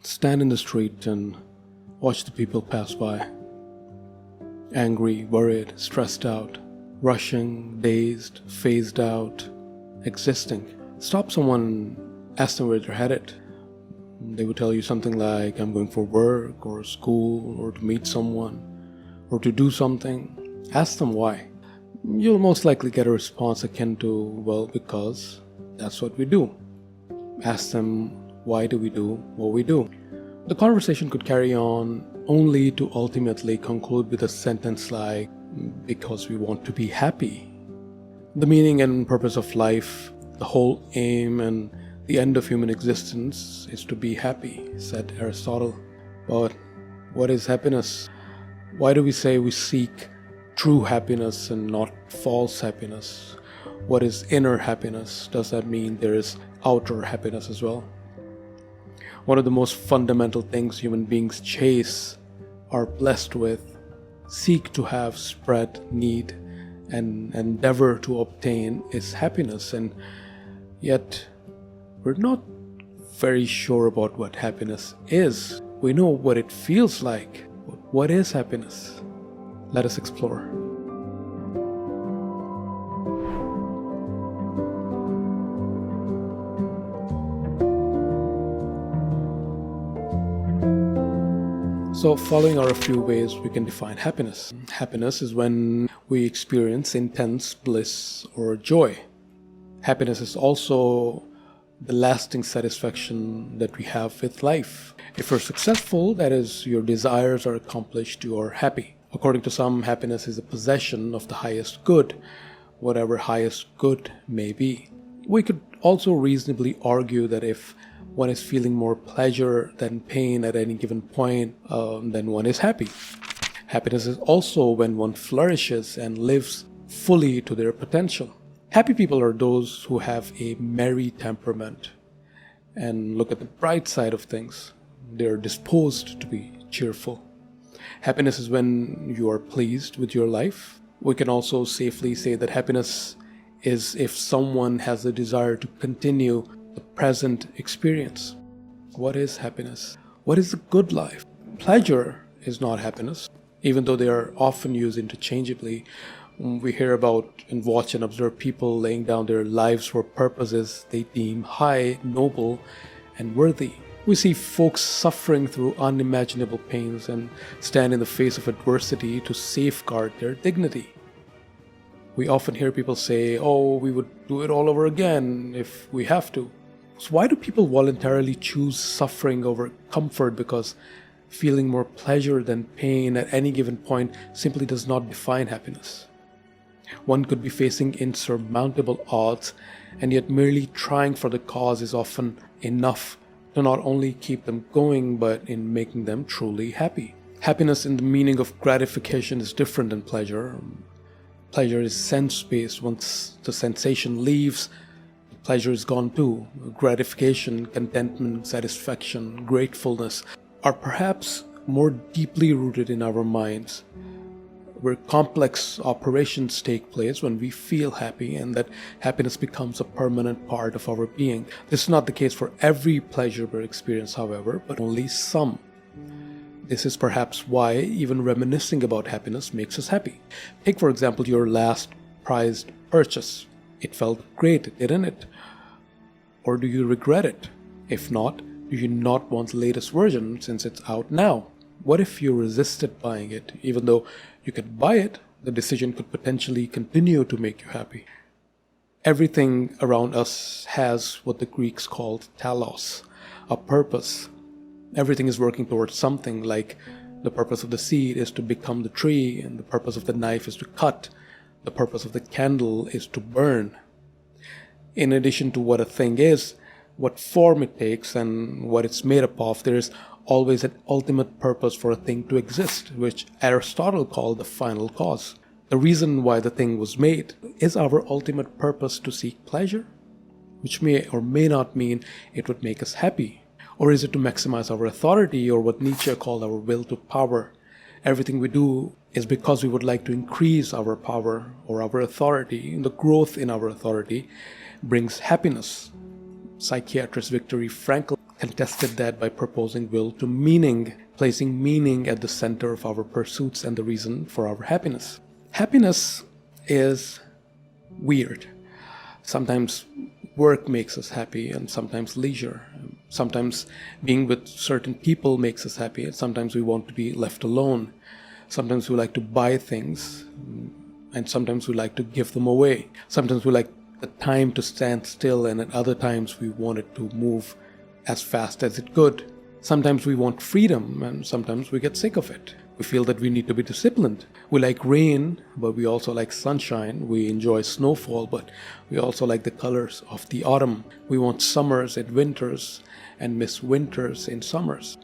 Stand in the street and watch the people pass by. Angry, worried, stressed out, rushing, dazed, phased out, existing. Stop someone, ask them where they're headed. They would tell you something like, I'm going for work or school or to meet someone or to do something. Ask them why. You'll most likely get a response akin to, well, because that's what we do. Ask them, why do we do what we do? The conversation could carry on only to ultimately conclude with a sentence like, because we want to be happy. The meaning and purpose of life, the whole aim and the end of human existence is to be happy, said Aristotle. But what is happiness? Why do we say we seek true happiness and not false happiness? What is inner happiness? Does that mean there is outer happiness as well? One of the most fundamental things human beings chase, are blessed with, seek to have, spread, need, and endeavor to obtain is happiness. And yet, we're not very sure about what happiness is. We know what it feels like, but what is happiness? Let us explore. So, following are a few ways we can define happiness. Happiness is when we experience intense bliss or joy. Happiness is also the lasting satisfaction that we have with life. If you're successful, that is, your desires are accomplished, you are happy. According to some, happiness is a possession of the highest good, whatever highest good may be. We could also reasonably argue that if one is feeling more pleasure than pain at any given point, then one is happy. Happiness is also when one flourishes and lives fully to their potential. Happy people are those who have a merry temperament and look at the bright side of things. They're disposed to be cheerful. Happiness is when you are pleased with your life. We can also safely say that happiness is if someone has the desire to continue the present experience. What is happiness? What is a good life? Pleasure is not happiness, even though they are often used interchangeably. We hear about and watch and observe people laying down their lives for purposes they deem high, noble, and worthy. We see folks suffering through unimaginable pains and stand in the face of adversity to safeguard their dignity. We often hear people say, oh, we would do it all over again if we have to. So why do people voluntarily choose suffering over comfort? Because feeling more pleasure than pain at any given point simply does not define happiness. One could be facing insurmountable odds, and yet merely trying for the cause is often enough to not only keep them going, but in making them truly happy. Happiness in the meaning of gratification is different than pleasure. Pleasure is sense-based. Once the sensation leaves, pleasure is gone too. Gratification, contentment, satisfaction, gratefulness are perhaps more deeply rooted in our minds, where complex operations take place when we feel happy, and that happiness becomes a permanent part of our being. This is not the case for every pleasurable experience, however, but only some. This is perhaps why even reminiscing about happiness makes us happy. Take, for example, your last prized purchase. It felt great, didn't it? Or do you regret it? If not, do you not want the latest version since it's out now? What if you resisted buying it? Even though you could buy it, the decision could potentially continue to make you happy. Everything around us has what the Greeks called Talos, a purpose. Everything is working towards something, like the purpose of the seed is to become the tree, and the purpose of the knife is to cut. The purpose of the candle is to burn. In addition to what a thing is, what form it takes, and what it's made up of, there is always an ultimate purpose for a thing to exist, which Aristotle called the final cause. The reason why the thing was made is our ultimate purpose to seek pleasure, which may or may not mean it would make us happy. Or is it to maximize our authority, or what Nietzsche called our will to power? Everything we do is because we would like to increase our power or our authority. The growth in our authority brings happiness. Psychiatrist Viktor Frankl contested that by proposing will to meaning, placing meaning at the center of our pursuits and the reason for our happiness. Happiness is weird. Sometimes work makes us happy, and sometimes leisure. Sometimes being with certain people makes us happy, and sometimes we want to be left alone. Sometimes we like to buy things, and sometimes we like to give them away. Sometimes we like the time to stand still, and at other times we want it to move as fast as it could. Sometimes we want freedom, and sometimes we get sick of it. We feel that we need to be disciplined. We like rain, but we also like sunshine. We enjoy snowfall, but we also like the colors of the autumn. We want summers and winters, and miss winters in summers.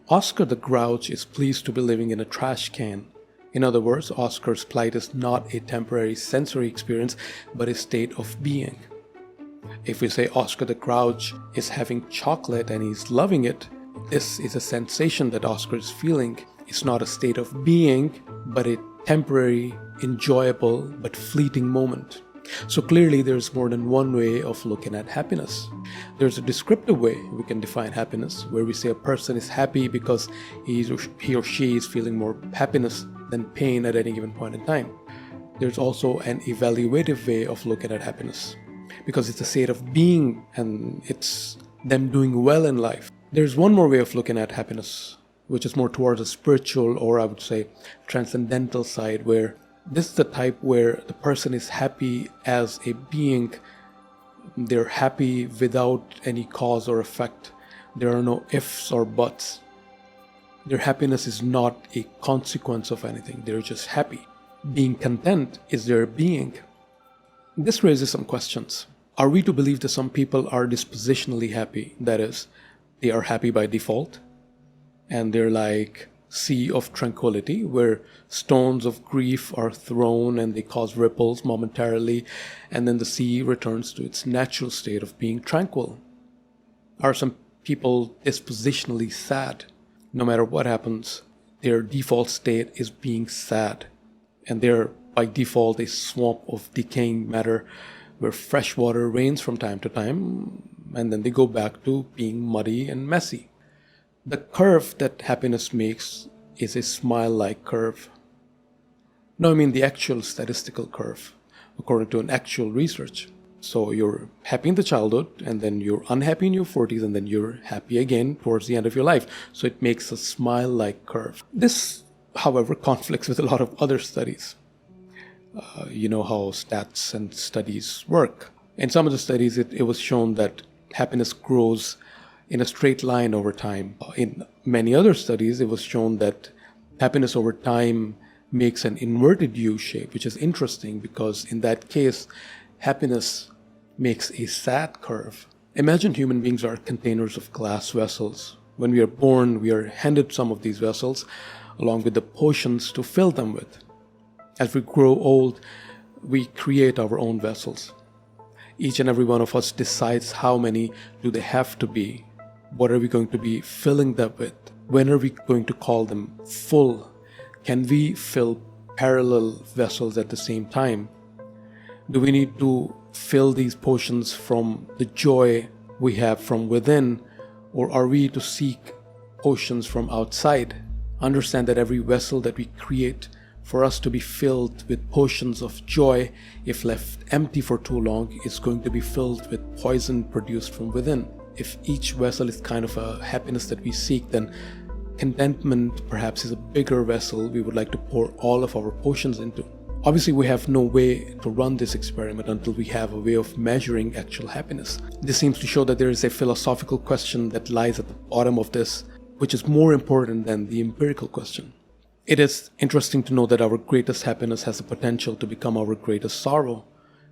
Oscar the Grouch is pleased to be living in a trash can. In other words, Oscar's plight is not a temporary sensory experience, but a state of being. If we say Oscar the Grouch is having chocolate and he's loving it, this is a sensation that Oscar is feeling. It's not a state of being, but a temporary, enjoyable, but fleeting moment. So clearly there's more than one way of looking at happiness. There's a descriptive way we can define happiness, where we say a person is happy because he or she is feeling more happiness than pain at any given point in time. There's also an evaluative way of looking at happiness, because it's a state of being and it's them doing well in life. There's one more way of looking at happiness, which is more towards a spiritual, or I would say transcendental side, where this is the type where the person is happy as a being. They're happy without any cause or effect. There are no ifs or buts. Their happiness is not a consequence of anything. They're just happy. Being content is their being. This raises some questions. Are we to believe that some people are dispositionally happy? That is, they are happy by default, and they're like sea of tranquility, where stones of grief are thrown and they cause ripples momentarily, and then the sea returns to its natural state of being tranquil? Are some people dispositionally sad? No matter what happens, their default state is being sad, and they're by default a swamp of decaying matter where fresh water rains from time to time, and then they go back to being muddy and messy. The curve that happiness makes is a smile-like curve. No, I mean the actual statistical curve, according to an actual research. So you're happy in the childhood, and then you're unhappy in your 40s, and then you're happy again towards the end of your life. So it makes a smile-like curve. This, however, conflicts with a lot of other studies. You know how stats and studies work. In some of the studies, it was shown that happiness grows in a straight line over time. In many other studies, it was shown that happiness over time makes an inverted U shape, which is interesting because in that case, happiness makes a sad curve. Imagine human beings are containers of glass vessels. When we are born, we are handed some of these vessels along with the potions to fill them with. As we grow old, we create our own vessels. Each and every one of us decides how many do they have to be. What are we going to be filling them with? When are we going to call them full? Can we fill parallel vessels at the same time? Do we need to fill these potions from the joy we have from within, or are we to seek potions from outside? Understand that every vessel that we create for us to be filled with potions of joy, if left empty for too long, is going to be filled with poison produced from within. If each vessel is kind of a happiness that we seek, then contentment perhaps is a bigger vessel we would like to pour all of our potions into. Obviously, we have no way to run this experiment until we have a way of measuring actual happiness. This seems to show that there is a philosophical question that lies at the bottom of this, which is more important than the empirical question. It is interesting to know that our greatest happiness has the potential to become our greatest sorrow,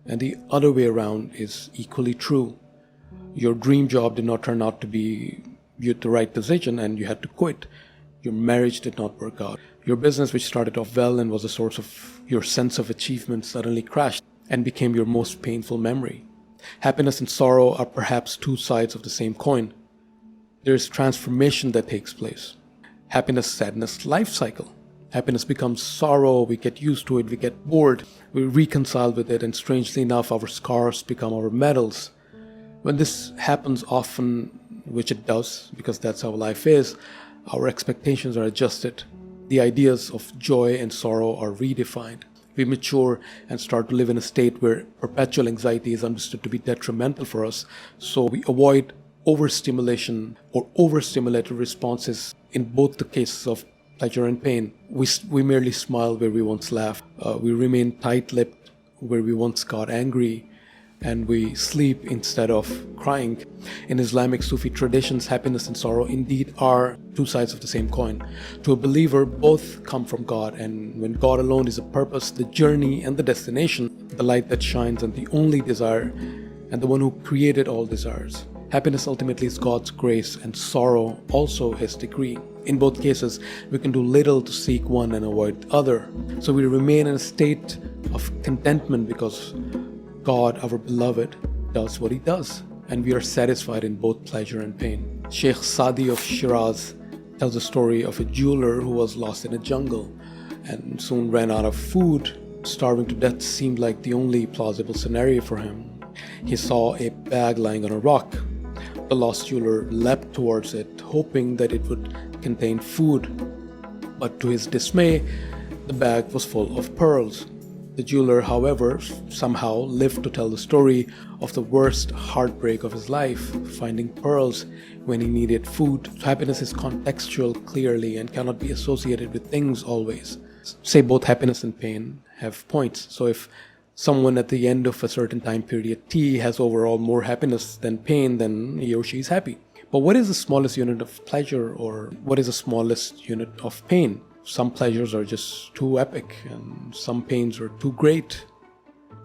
and the other way around is equally true. Your dream job did not turn out to be the right decision and you had to quit. Your marriage did not work out. Your business, which started off well and was a source of your sense of achievement, suddenly crashed and became your most painful memory. Happiness and sorrow are perhaps two sides of the same coin. There is transformation that takes place. Happiness, sadness, life cycle. Happiness becomes sorrow, we get used to it, we get bored, we reconcile with it, and strangely enough, our scars become our medals. When this happens often, which it does because that's how life is, our expectations are adjusted. The ideas of joy and sorrow are redefined. We mature and start to live in a state where perpetual anxiety is understood to be detrimental for us, so we avoid overstimulation or overstimulated responses in both the cases of pleasure and pain. We merely smile where we once laughed. We remain tight-lipped where we once got angry. And we sleep instead of crying. In Islamic Sufi traditions, happiness and sorrow indeed are two sides of the same coin. To a believer, both come from God, and when God alone is the purpose, the journey, and the destination, the light that shines and the only desire, and the one who created all desires. Happiness ultimately is God's grace, and sorrow also His decree. In both cases, we can do little to seek one and avoid the other. So we remain in a state of contentment because God, our beloved, does what He does, and we are satisfied in both pleasure and pain. Sheikh Sadi of Shiraz tells a story of a jeweler who was lost in a jungle and soon ran out of food. Starving to death seemed like the only plausible scenario for him. He saw a bag lying on a rock. The lost jeweler leapt towards it, hoping that it would contain food. But to his dismay, the bag was full of pearls. The jeweler, however, somehow lived to tell the story of the worst heartbreak of his life, finding pearls when he needed food. So happiness is contextual clearly and cannot be associated with things always. Say both happiness and pain have points. So if someone at the end of a certain time period T has overall more happiness than pain, then he or she is happy. But what is the smallest unit of pleasure, or what is the smallest unit of pain? Some pleasures are just too epic, and some pains are too great.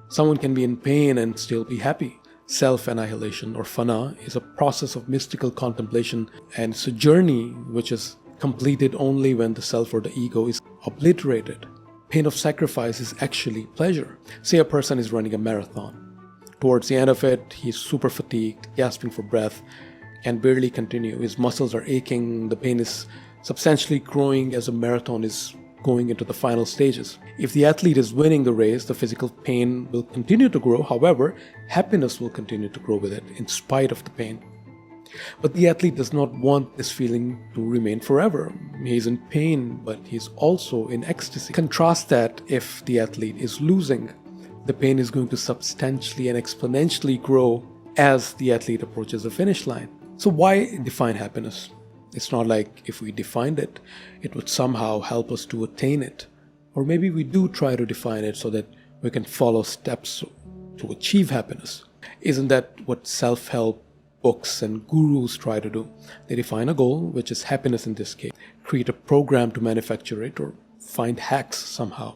Someone can be in pain and still be happy. Self-annihilation, or fana, is a process of mystical contemplation, and it's a journey which is completed only when the self or the ego is obliterated. Pain of sacrifice is actually pleasure. Say a person is running a marathon. Towards the end of it, he's super fatigued, gasping for breath, can barely continue. His muscles are aching, the pain is substantially growing as a marathon is going into the final stages. If the athlete is winning the race, the physical pain will continue to grow. However, happiness will continue to grow with it in spite of the pain. But the athlete does not want this feeling to remain forever. He is in pain, but he's also in ecstasy. Contrast that if the athlete is losing. The pain is going to substantially and exponentially grow as the athlete approaches the finish line. So why define happiness? It's not like if we defined it, it would somehow help us to attain it. Or maybe we do try to define it so that we can follow steps to achieve happiness. Isn't that what self-help books and gurus try to do? They define a goal, which is happiness in this case, create a program to manufacture it, or find hacks somehow.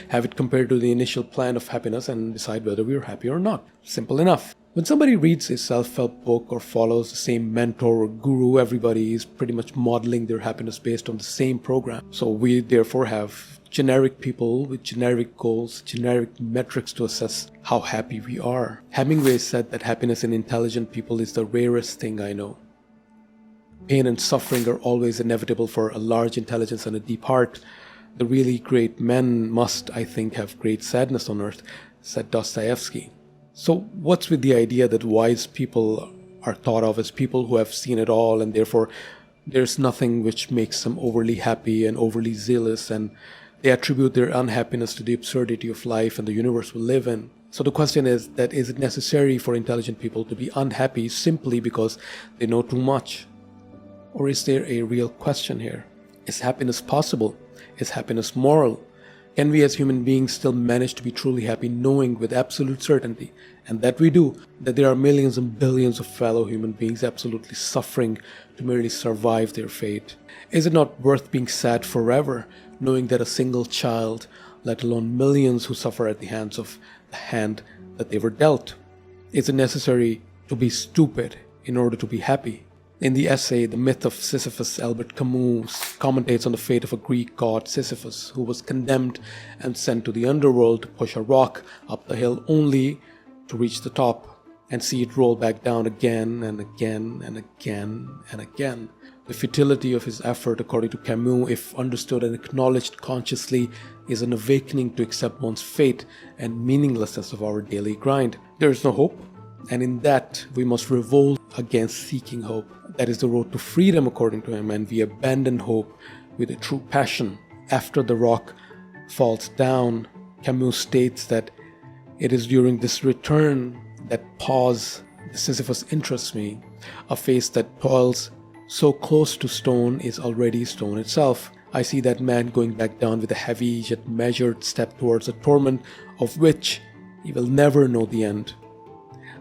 Have it compared to the initial plan of happiness and decide whether we are happy or not. Simple enough. When somebody reads a self-help book or follows the same mentor or guru, everybody is pretty much modeling their happiness based on the same program. So we therefore have generic people with generic goals, generic metrics to assess how happy we are. Hemingway said that happiness in intelligent people is the rarest thing I know. Pain and suffering are always inevitable for a large intelligence and a deep heart. The really great men must, I think, have great sadness on earth, said Dostoevsky. So what's with the idea that wise people are thought of as people who have seen it all, and therefore there's nothing which makes them overly happy and overly zealous, and they attribute their unhappiness to the absurdity of life and the universe we live in? So the question is it necessary for intelligent people to be unhappy simply because they know too much? Or is there a real question here? Is happiness possible? Is happiness moral? Can we as human beings still manage to be truly happy, knowing with absolute certainty, and that we do, that there are millions and billions of fellow human beings absolutely suffering to merely survive their fate? Is it not worth being sad forever, knowing that a single child, let alone millions who suffer at the hands of the hand that they were dealt? Is it necessary to be stupid in order to be happy? In the essay The Myth of Sisyphus, Albert Camus commentates on the fate of a Greek god, Sisyphus, who was condemned and sent to the underworld to push a rock up the hill only to reach the top and see it roll back down again and again and again and again. The futility of his effort, according to Camus, if understood and acknowledged consciously, is an awakening to accept one's fate and meaninglessness of our daily grind. There is no hope. And in that, we must revolt against seeking hope. That is the road to freedom, according to him, and we abandon hope with a true passion. After the rock falls down, Camus states that it is during this return that pause Sisyphus interests me. A face that toils so close to stone is already stone itself. I see that man going back down with a heavy yet measured step towards a torment of which he will never know the end.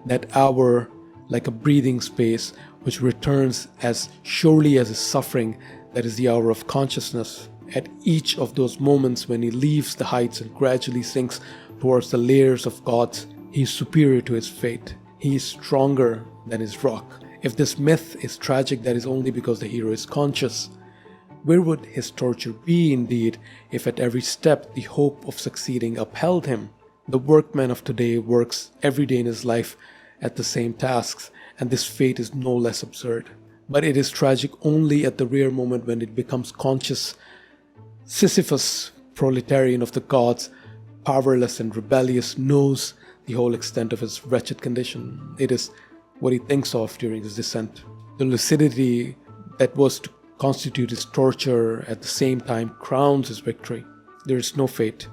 That hour, like a breathing space, which returns as surely as his suffering, that is the hour of consciousness. At each of those moments when he leaves the heights and gradually sinks towards the layers of gods, he is superior to his fate. He is stronger than his rock. If this myth is tragic, that is only because the hero is conscious. Where would his torture be indeed if at every step the hope of succeeding upheld him? The workman of today works every day in his life at the same tasks, and this fate is no less absurd. But it is tragic only at the rare moment when it becomes conscious. Sisyphus, proletarian of the gods, powerless and rebellious, knows the whole extent of his wretched condition. It is what he thinks of during his descent. The lucidity that was to constitute his torture at the same time crowns his victory. There is no fate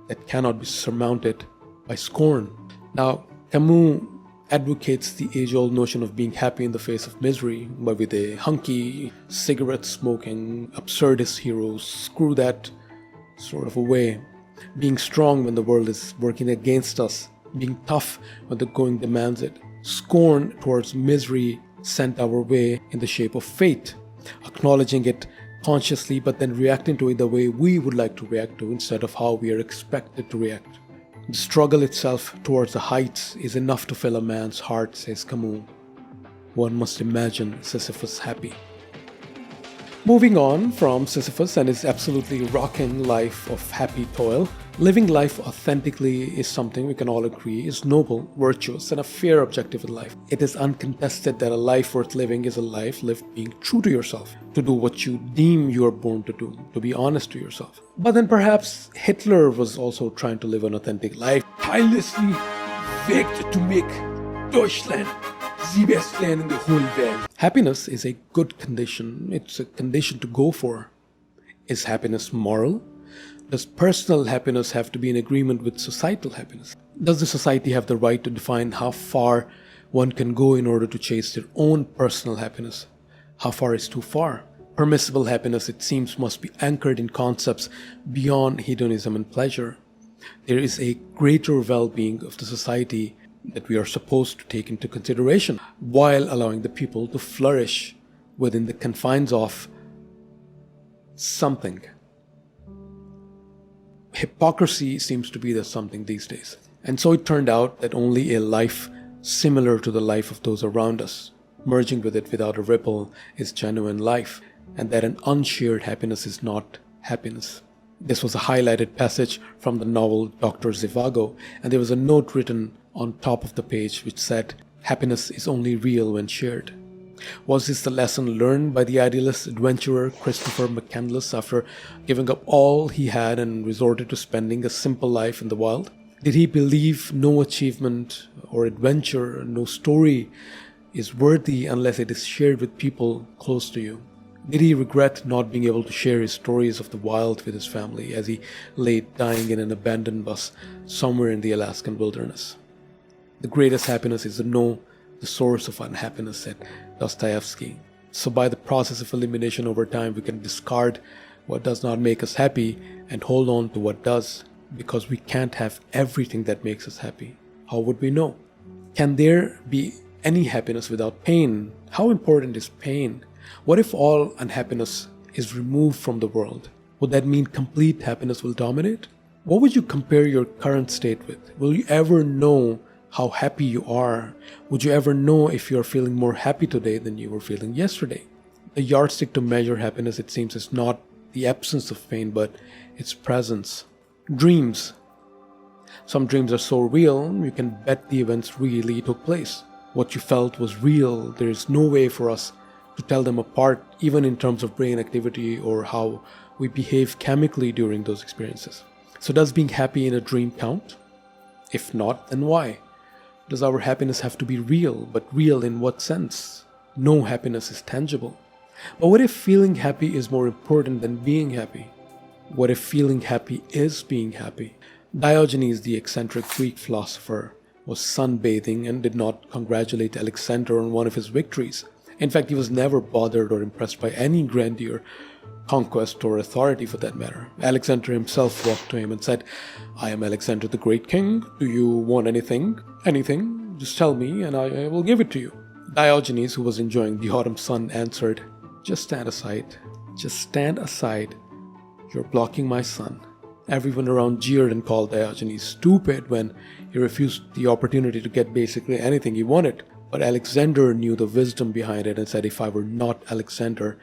that cannot be surmounted by scorn. Now, Camus advocates the age-old notion of being happy in the face of misery, but with a hunky, cigarette-smoking, absurdist hero, screw that sort of a way. Being strong when the world is working against us, being tough when the going demands it. Scorn towards misery sent our way in the shape of fate, acknowledging it consciously but then reacting to it the way we would like to react to instead of how we are expected to react. The struggle itself towards the heights is enough to fill a man's heart, says Camus. One must imagine Sisyphus happy. Moving on from Sisyphus and his absolutely rocking life of happy toil, living life authentically is something we can all agree is noble, virtuous, and a fair objective in life. It is uncontested that a life worth living is a life lived being true to yourself, to do what you deem you are born to do, to be honest to yourself. But then perhaps Hitler was also trying to live an authentic life, tirelessly worked to make Deutschland the best land in the whole world. Happiness is a good condition. It's a condition to go for. Is happiness moral? Does personal happiness have to be in agreement with societal happiness? Does the society have the right to define how far one can go in order to chase their own personal happiness? How far is too far? Permissible happiness, it seems, must be anchored in concepts beyond hedonism and pleasure. There is a greater well-being of the society that we are supposed to take into consideration while allowing the people to flourish within the confines of something. Hypocrisy seems to be the something these days. And so it turned out that only a life similar to the life of those around us, merging with it without a ripple, is genuine life, and that an unshared happiness is not happiness. This was a highlighted passage from the novel Dr. Zhivago, and there was a note written on top of the page which said, "Happiness is only real when shared." Was this the lesson learned by the idealist adventurer Christopher McCandless after giving up all he had and resorted to spending a simple life in the wild? Did he believe no achievement or adventure, no story is worthy unless it is shared with people close to you? Did he regret not being able to share his stories of the wild with his family as he lay dying in an abandoned bus somewhere in the Alaskan wilderness? The greatest happiness is to know the source of unhappiness, said Dostoevsky. So by the process of elimination over time, we can discard what does not make us happy and hold on to what does, because we can't have everything that makes us happy. How would we know? Can there be any happiness without pain? How important is pain? What if all unhappiness is removed from the world? Would that mean complete happiness will dominate? What would you compare your current state with? Will you ever know how happy you are? Would you ever know if you are feeling more happy today than you were feeling yesterday? The yardstick to measure happiness, it seems, is not the absence of pain, but its presence. Dreams. Some dreams are so real, you can bet the events really took place. What you felt was real. There is no way for us to tell them apart, even in terms of brain activity or how we behave chemically during those experiences. So does being happy in a dream count? If not, then why? Does our happiness have to be real? But real in what sense? No happiness is tangible. But what if feeling happy is more important than being happy? What if feeling happy is being happy? Diogenes, the eccentric Greek philosopher, was sunbathing and did not congratulate Alexander on one of his victories. In fact, he was never bothered or impressed by any grandeur, conquest, or authority for that matter. Alexander himself walked to him and said, "I am Alexander the Great King. Do you want anything? Anything? Just tell me and I will give it to you." Diogenes, who was enjoying the autumn sun, answered, "Just stand aside. Just stand aside. You're blocking my sun." Everyone around jeered and called Diogenes stupid when he refused the opportunity to get basically anything he wanted. But Alexander knew the wisdom behind it and said, "If I were not Alexander,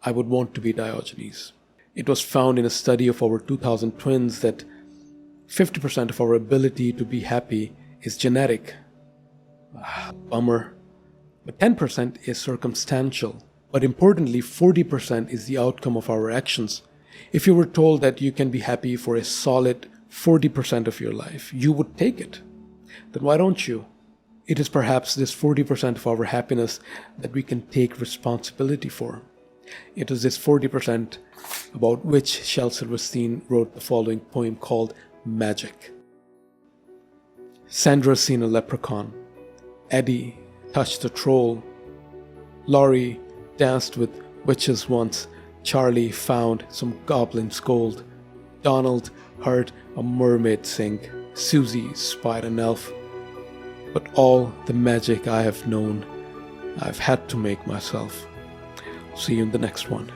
I would want to be Diogenes." It was found in a study of over 2,000 twins that 50% of our ability to be happy is genetic. Bummer. But 10% is circumstantial. But importantly, 40% is the outcome of our actions. If you were told that you can be happy for a solid 40% of your life, you would take it. Then why don't you? It is perhaps this 40% of our happiness that we can take responsibility for. It is this 40% about which Shel Silverstein wrote the following poem called Magic. Sandra seen a leprechaun. Eddie touched a troll. Laurie danced with witches once. Charlie found some goblin's gold. Donald heard a mermaid sing. Susie spied an elf. But all the magic I have known, I've had to make myself. See you in the next one.